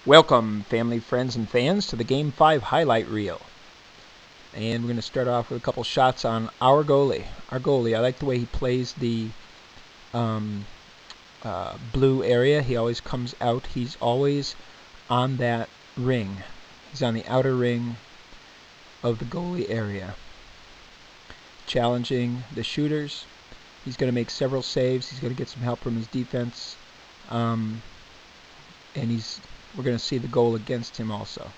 Welcome, family, friends, and fans, to the Game 5 highlight reel. And we're going to start off with a couple shots on our goalie. I like the way he plays the blue area. He always comes out. He's always on that ring. He's on the outer ring of the goalie area, challenging the shooters. He's going to make several saves. He's going to get some help from his defense. And we're going to see the goal against him also.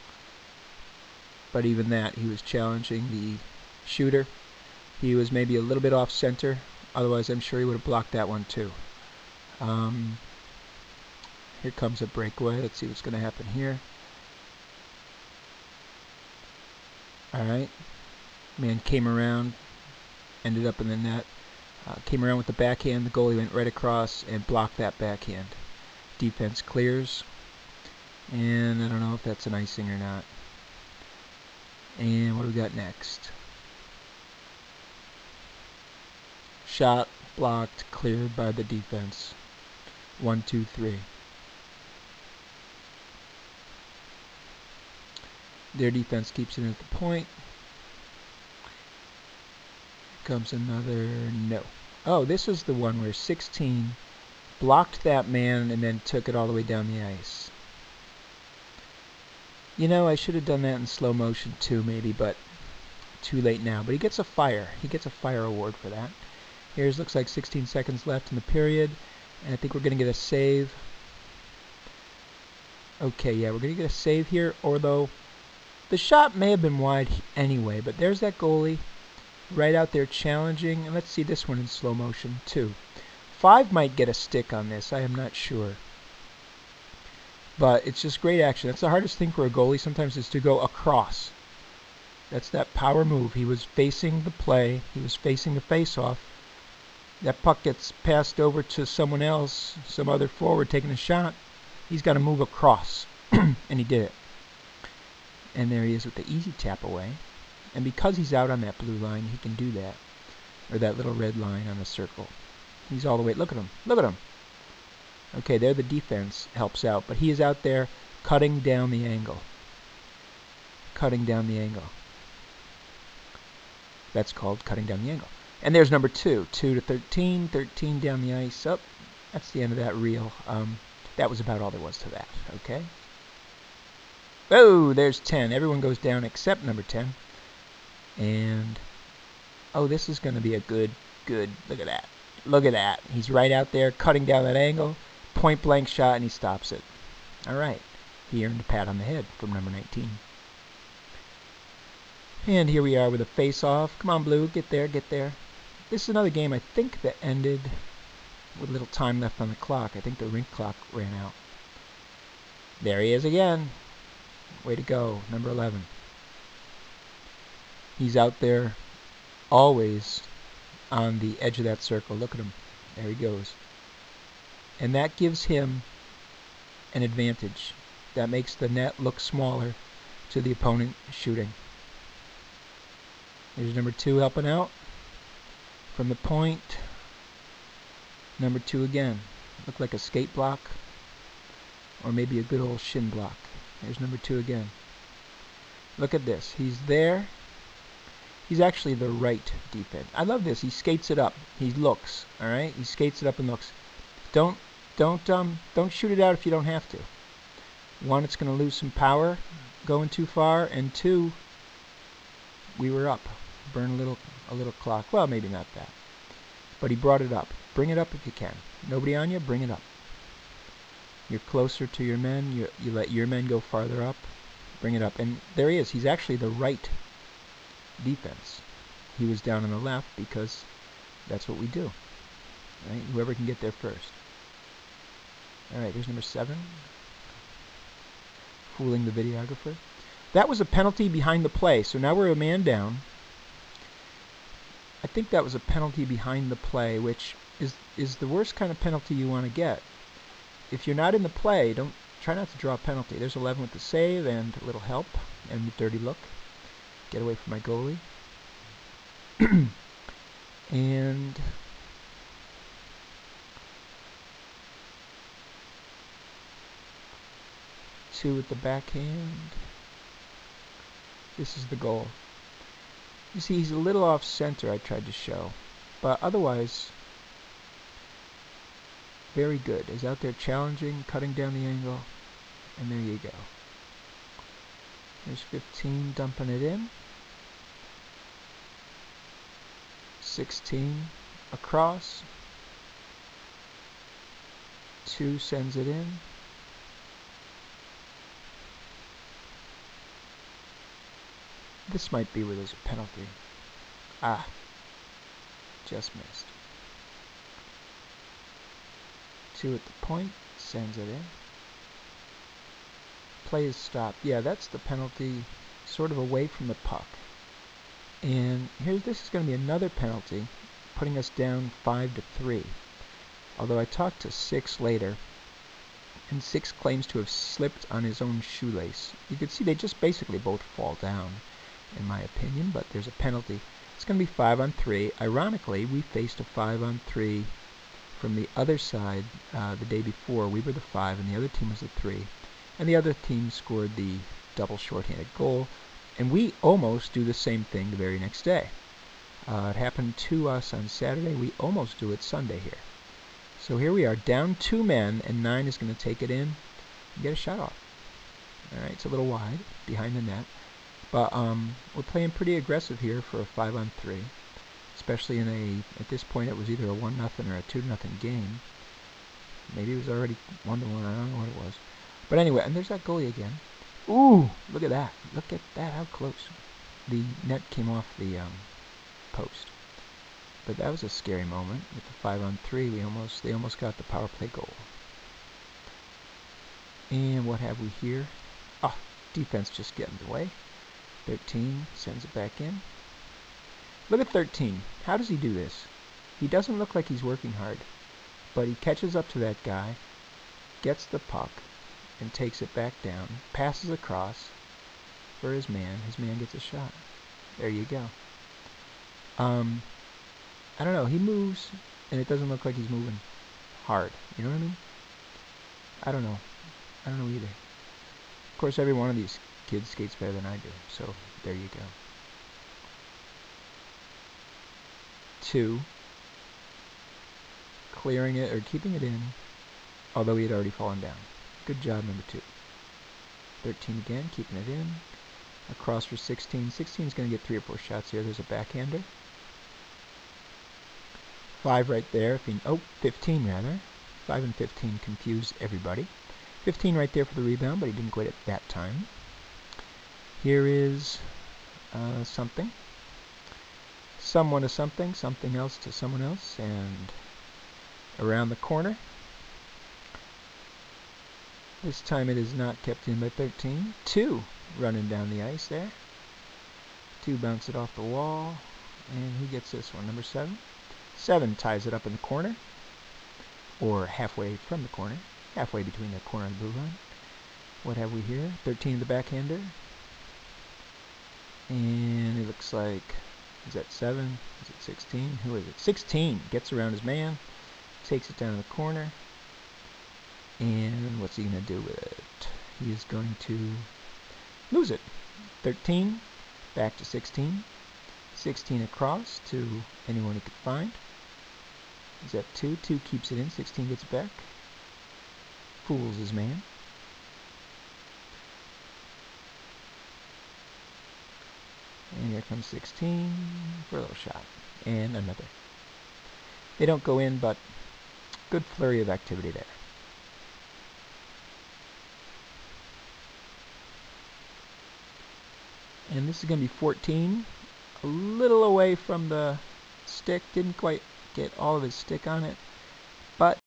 But even that, he was challenging the shooter. He was maybe a little bit off center. Otherwise, I'm sure he would have blocked that one too. Here comes a breakaway. Let's see what's going to happen here. Alright. Man came around, ended up in the net. Came around with the backhand. The goalie went right across and blocked that backhand. Defense clears. And I don't know if that's an icing or not. And what do we got next? Shot, blocked, cleared by the defense. 1, 2, 3. Their defense keeps it at the point. Here comes another no. Oh, this is the one where 16 blocked that man and then took it all the way down the ice. You know, I should have done that in slow motion too, maybe, but too late now. But he gets a fire. He gets a fire award for that. Here's looks like 16 seconds left in the period, and I think we're going to get a save. Okay, yeah, we're going to get a save here, although the shot may have been wide anyway, but there's that goalie right out there challenging. And let's see this one in slow motion too. 5 might get a stick on this. I am not sure. But it's just great action. That's the hardest thing for a goalie sometimes, is to go across. That's that power move. He was facing the play. He was facing the face-off. That puck gets passed over to someone else, some other forward taking a shot. He's got to move across. And he did it. And there he is with the easy tap away. And because he's out on that blue line, he can do that. Or that little red line on the circle. He's all the way. Look at him. Look at him. Okay, there the defense helps out, but he is out there cutting down the angle. Cutting down the angle. That's called cutting down the angle. And there's number 2. 2 to 13. 13 down the ice. Up. That's the end of that reel. That was about all there was to that. Okay. Oh, there's 10. Everyone goes down except number 10. And oh, this is going to be a good. Look at that. Look at that. He's right out there cutting down that angle. Point blank shot, and he stops it. All right. He earned a pat on the head from number 19. And here we are with a face-off. Come on, Blue. Get there. Get there. This is another game, I think, that ended with little time left on the clock. I think the rink clock ran out. There he is again. Way to go. Number 11. He's out there always on the edge of that circle. Look at him. There he goes. And that gives him an advantage. That makes the net look smaller to the opponent shooting. There's number 2 helping out from the point. Number 2 again. Looked like a skate block, or maybe a good old shin block. There's number 2 again. Look at this. He's there. He's actually the right defense. I love this. He skates it up. He looks. All right. He skates it up and looks. Don't shoot it out if you don't have to. 1, it's going to lose some power going too far, and 2, we were up. Burn a little clock. Well, maybe not that. But he brought it up. Bring it up if you can. Nobody on you, bring it up. You're closer to your men. You let your men go farther up. Bring it up. And there he is. He's actually the right defense. He was down on the left because that's what we do. Right? Whoever can get there first. Alright, there's number 7. Fooling the videographer. That was a penalty behind the play. So now we're a man down. I think that was a penalty behind the play, which is the worst kind of penalty you want to get. If you're not in the play, try not to draw a penalty. There's 11 with the save and a little help and a dirty look. Get away from my goalie. And 2 with the backhand. This is the goal. You see, he's a little off center, I tried to show. But otherwise, very good. He's out there challenging, cutting down the angle. And there you go. There's 15, dumping it in. 16 across. 2 sends it in. This might be where there's a penalty. Ah, just missed. 2 at the point, sends it in. Play is stopped. Yeah, that's the penalty, sort of away from the puck. And this is going to be another penalty, putting us down 5-3. Although I talked to Six later, and Six claims to have slipped on his own shoelace. You can see they just basically both fall down, in my opinion, but there's a penalty. It's going to be 5-on-3. Ironically, we faced a 5-on-3 from the other side the day before. We were the 5, and the other team was the 3. And the other team scored the double shorthanded goal, and we almost do the same thing the very next day. It happened to us on Saturday. We almost do it Sunday here. So here we are, down 2 men, and 9 is going to take it in and get a shot off. Alright, it's a little wide, behind the net. But we're playing pretty aggressive here for a 5-on-3. Especially at this point it was either a 1-0 or a 2-0 game. Maybe it was already 1-1, I don't know what it was. But anyway, and there's that goalie again. Ooh, look at that. Look at that, how close. The net came off the post. But that was a scary moment. With the 5-on-3, they almost got the power play goal. And what have we here? Ah, defense just getting in the way. 13 sends it back in. Look at 13. How does he do this? He doesn't look like he's working hard, but he catches up to that guy, gets the puck, and takes it back down, passes across for his man. His man gets a shot. There you go. I don't know. He moves, and it doesn't look like he's moving hard. You know what I mean? I don't know. I don't know either. Of course, every one of these kids skates better than I do, so there you go. 2. Clearing it, or keeping it in, although he had already fallen down. Good job, number 2. 13 again, keeping it in. Across for 16. 16 is going to get 3 or 4 shots here. There's a backhander. 5 right there. 15 rather. 5 and 15 confuse everybody. 15 right there for the rebound, but he didn't quit it that time. Here is something. Someone to something, something else to someone else, and around the corner. This time it is not kept in by 13. 2 running down the ice there. 2 bounce it off the wall, and who gets this one? Number 7. 7 ties it up in the corner, or halfway from the corner, halfway between the corner and the blue line. What have we here? 13 the backhander, and it looks like, is that 7? Is it 16? Who is it? 16 gets around his man, takes it down to the corner, and what's he going to do with it? He is going to lose it. 13 back to 16. 16 across to anyone he could find. Is that 2? 2 keeps it in. 16 gets it back. Fools his man. And here comes 16 for a little shot. And another. They don't go in, but good flurry of activity there. And this is going to be 14. A little away from the stick. Didn't quite get all of his stick on it. But